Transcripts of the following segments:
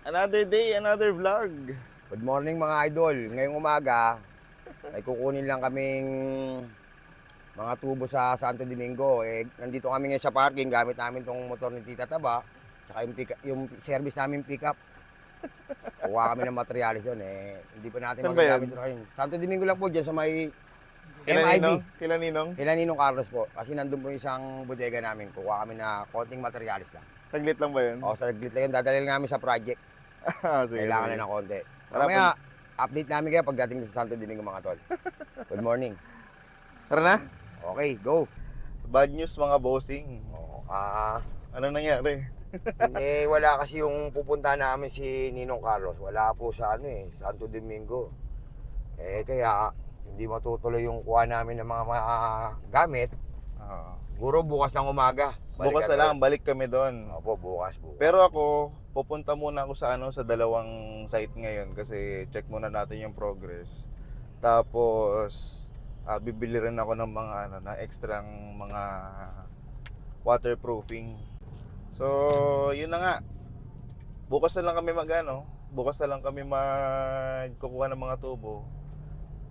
Another day, another vlog. Good morning mga idol. Ngayong umaga, may kukunin lang kaming mga tubo sa Santo Domingo. Nandito kami ngayon sa parking, gamit namin tong motor ni Tita Taba, tsaka yung service namin pick-up. Kuha kami ng materialis doon. Hindi pa natin Saan ba magagamit yun? doon ngayon. Santo Domingo lang po, dyan sa may Kila MIB. Ninong? Kila Ninong? Kila Ninong Carlos po. Kasi nandun po isang bodega namin. Kuha kami na konting materialis lang. Saglit lang ba yun? O, sa saglit lang yun. Dadalhin namin sa project. Sige, Kailangan sige. na ng konti. Tara, Mamaya, update namin kayo pagdating sa Santo Domingo mga tol. Good morning. Tara na. Okay, go. Bad news mga bossing. Oh, Ano nangyari? wala kasi yung pupunta namin si Ninong Carlos. Wala po sa Santo Domingo. Kaya hindi matutuloy yung kuha namin ng mga gamit. Siguro bukas ng umaga. Bukas na lang, balik kami doon. Opo, bukas. Pero ako, pupunta muna ako sa dalawang site ngayon kasi check muna natin yung progress. Tapos bibili rin ako ng mga na extrang mga waterproofing. So, yun na nga. Bukas na lang kami magkukuha ng mga tubo.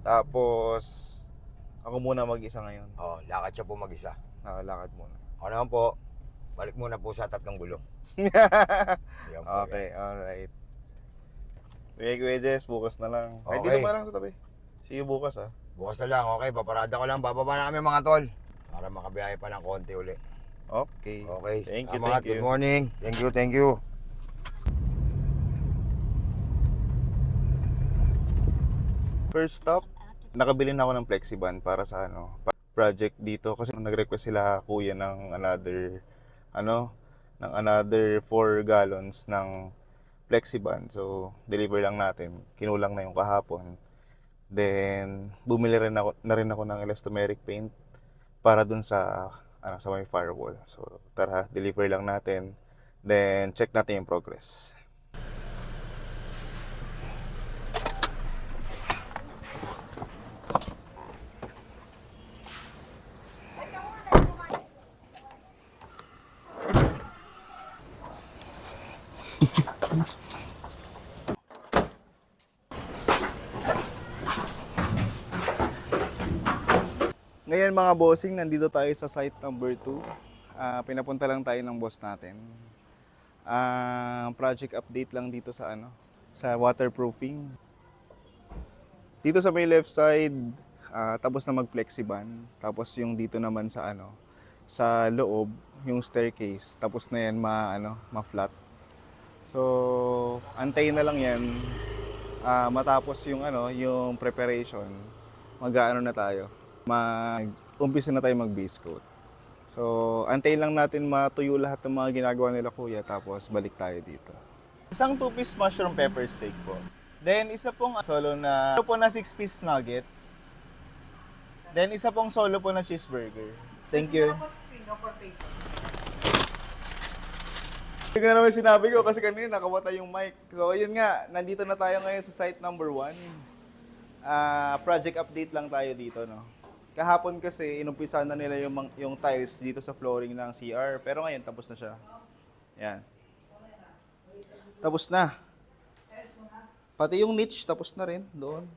Tapos ako muna mag-isa ngayon. Oh, lakad siya po mag-isa. Nakalakad muna. Ako naman po, balik muna po sa tatlong gulong. Yan po, Okay, alright. Kuya Jess, bukas na lang. Ay, Okay. dito pa lang sa tabi. See you bukas Bukas na lang, okay. Paparada ko lang. Bababa na kami mga tol. Para makabiyahe pa ng konti uli. Okay. Okay. Thank you, Mga thank you. Good morning. Thank you. First stop, nakabili na ako ng Flexiban para sa project dito kasi nag-request sila kuya ng another 4 gallons ng Flexiban. So, deliver lang natin. Kinulang na yung kahapon. Then, bumili na rin ako ng elastomeric paint para dun sa may firewall. So, tara, deliver lang natin. Then, check natin yung progress. Ngayon mga bossing, nandito tayo sa site number 2. Pinapunta lang tayo ng boss natin. Project update lang dito sa waterproofing. Dito sa may left side, tapos na mag-flexiban. Tapos yung dito naman sa loob, yung staircase, tapos na yan ma-flat. So, antayin na lang yan. Matapos yung preparation, na tayo. Umpisa na tayo mag-base coat. So, antayin lang natin matuyo lahat ng mga ginagawa nila kuya, tapos balik tayo dito. Isang 2-piece mushroom pepper steak po. Then, isa pong solo na 6-piece nuggets. Then, isa pong solo po na cheeseburger. Thank you. Hindi ko na naman sinabi ko kasi kanina nakawata yung mic. So, yun nga, nandito na tayo ngayon sa site number 1. Project update lang tayo dito, no? Kahapon kasi inumpisahan na nila yung tiles dito sa flooring ng CR, pero ngayon tapos na siya. Yan. Tapos na. Pati yung niche tapos na rin doon.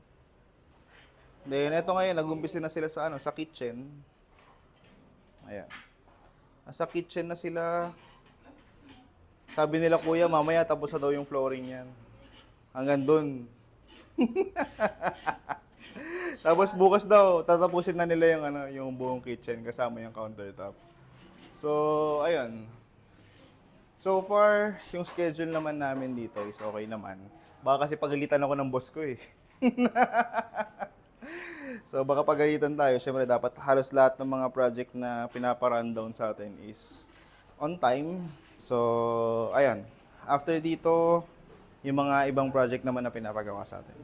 Then eto ngayon nag-umpisa na sila sa kitchen. Ayan. Sa kitchen na sila. Sabi nila kuya, mamaya tapos na daw yung flooring yan. Hanggang doon. Tapos bukas daw, tatapusin na nila yung buong kitchen kasama yung countertop. So, ayun. So far, yung schedule naman namin dito is okay naman. Baka kasi pagalitan ako ng boss ko eh. So baka pagalitan tayo. Siyempre dapat halos lahat ng mga project na pinapa-rundown sa atin is on time. So, ayan. After dito, yung mga ibang project naman na pinapagawa sa atin.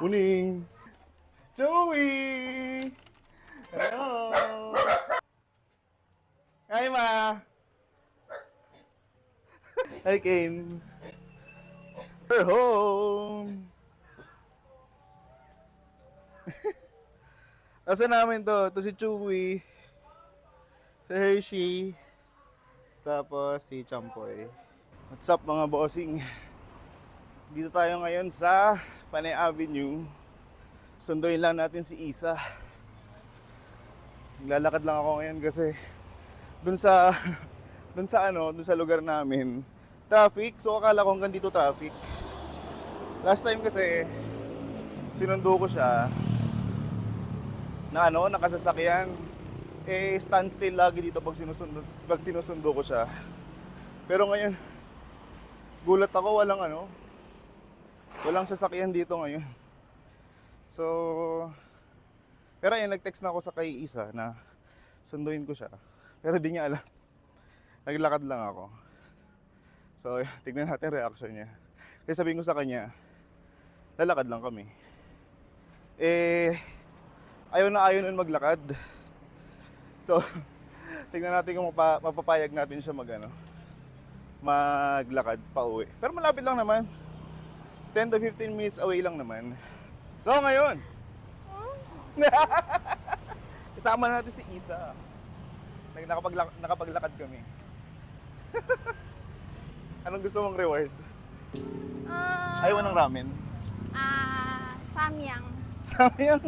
Morning! Joey! Hello! Hi, Ma! Hi, Kane! We're home! Asa namin to? Ito si Chewy. Si Hershey. Tapos si Champoy. What's up mga bossing? Dito tayo ngayon sa Panay Avenue. Sunduin lang natin si Isa. Naglalakad lang ako ngayon kasi dun sa dun sa lugar namin, traffic. So akala ko hanggang dito traffic. Last time kasi sinundo ko siya na nakasasakyan. Standstill lagi dito pag sinusundo ko siya. Pero ngayon, gulat ako, walang sasakyan dito ngayon. So, pero ayun, nag-text na ako sa kay Isa na sunduin ko siya. Pero di niya alam. Naglakad lang ako. So, tignan natin reaction niya. Kasi sabihin ko sa kanya, lalakad lang kami. Ayaw nun maglakad. So, tignan natin kung mapapayag natin siya maglakad pa uwi. Pero malapit lang naman. 10 to 15 minutes away lang naman. So, ngayon, kasama natin si Isa. Nakapaglakad kami. Anong gusto mong reward? Ayaw ng ramen. Samyang. Samyang.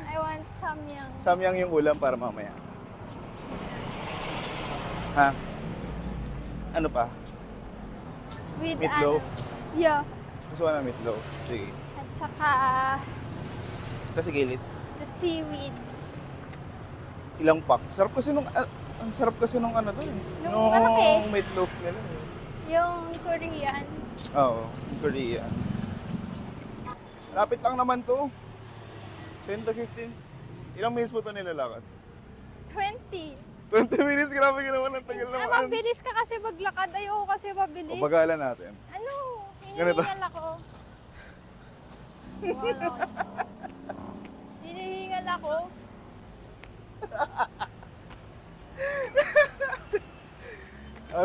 I want samyang. Samyang yung ulam para mamaya. Ha? Ano pa? With Meatloaf? Yeah. Gusto ko na meatloaf. Sige. At saka Ito sa gilid. the seaweeds. Ilang pack? Sarap kasi ang sarap kasi nung doon. Nung malaki. Meatloaf nila. Yung Korean. Oo, Korean. Lapit lang naman to. 10 to 15. Ilang minutes mo ito nilalakad? 20. 20 minutes, grabe ka naman. Ang tagal naman. Mabilis ka kasi maglakad. Ayoko kasi mabilis. O bagalan natin. Ano? Ganito. Hinihingal ako. Wow. Hinihingal ako.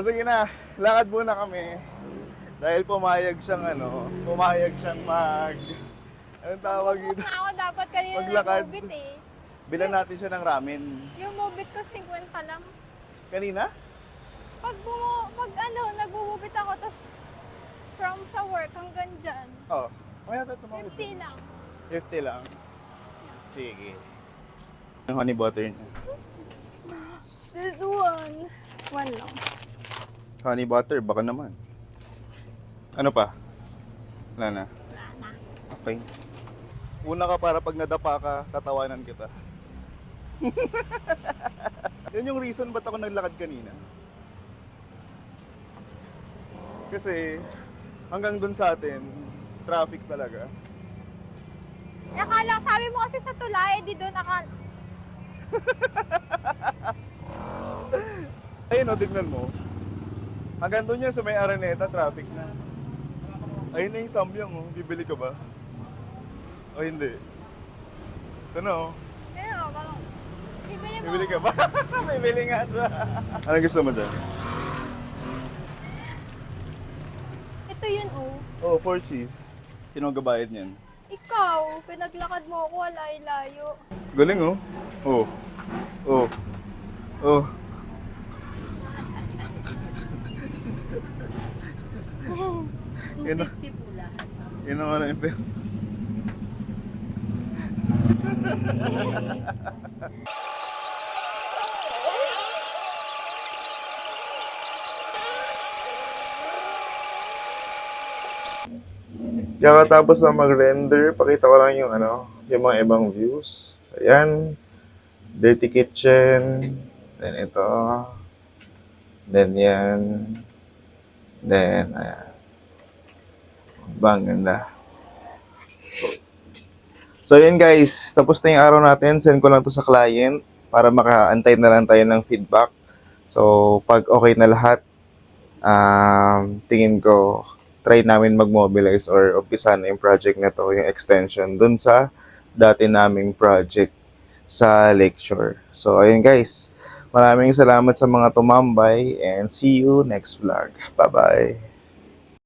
Sige na, lakad muna kami. Dahil pumayag siyang anong tawag yun? Na ako dapat kanina Maglakad. nag-mubit eh. Bilan natin siya ng ramen. Yung mubit ko 50 lang. Kanina? Pag nag-mubit ako, tas from sa work hanggang dyan, Oo. Kaya tayo tumawid. 50 lang. 50 lang. Sige. Yung honey butter niya. This one. One lang. Honey butter, baka naman. Ano pa? Wala na. Wala na. Okay. Una ka para pag nadapa ka, tatawanan kita. Yun yung reason ba't ako naglakad kanina. Kasi hanggang dun sa atin, traffic talaga. Akala, sabi mo kasi sa tulay, di doon akala. Ayun o, tignan mo. Hanggang dun yan sa may Araneta, traffic na. Ayun na yung Samyang o, bibili ka ba? O hindi? Ito na o. Ano, parang, bibili mo. Bibili ka ba? Bibili nga siya. Ano gusto mo dyan? Ito yun, oh. Oh, 4 cheese. Sino ang gabayad niyan? Ikaw, pinaglakad mo ako, layo. Galing oh. Oh. Oh. Oh. Yun na. 250 po lahat. Yun ang wala yung pera. Kaya katapos na mag-render, pakita ko lang yung yung mga ibang views. Ayan. Dirty kitchen. Then ito. Then yan. Then, ayan. Bang, ganda. So yun guys, tapos na yung araw natin. Send ko lang to sa client para makaantay na lang tayo ng feedback. So pag okay na lahat, tingin ko try namin mag-mobilize or umpisa na yung project na to, yung extension dun sa dati naming project sa Lakeshore. So ayun guys, maraming salamat sa mga tumambay and see you next vlog. Bye-bye!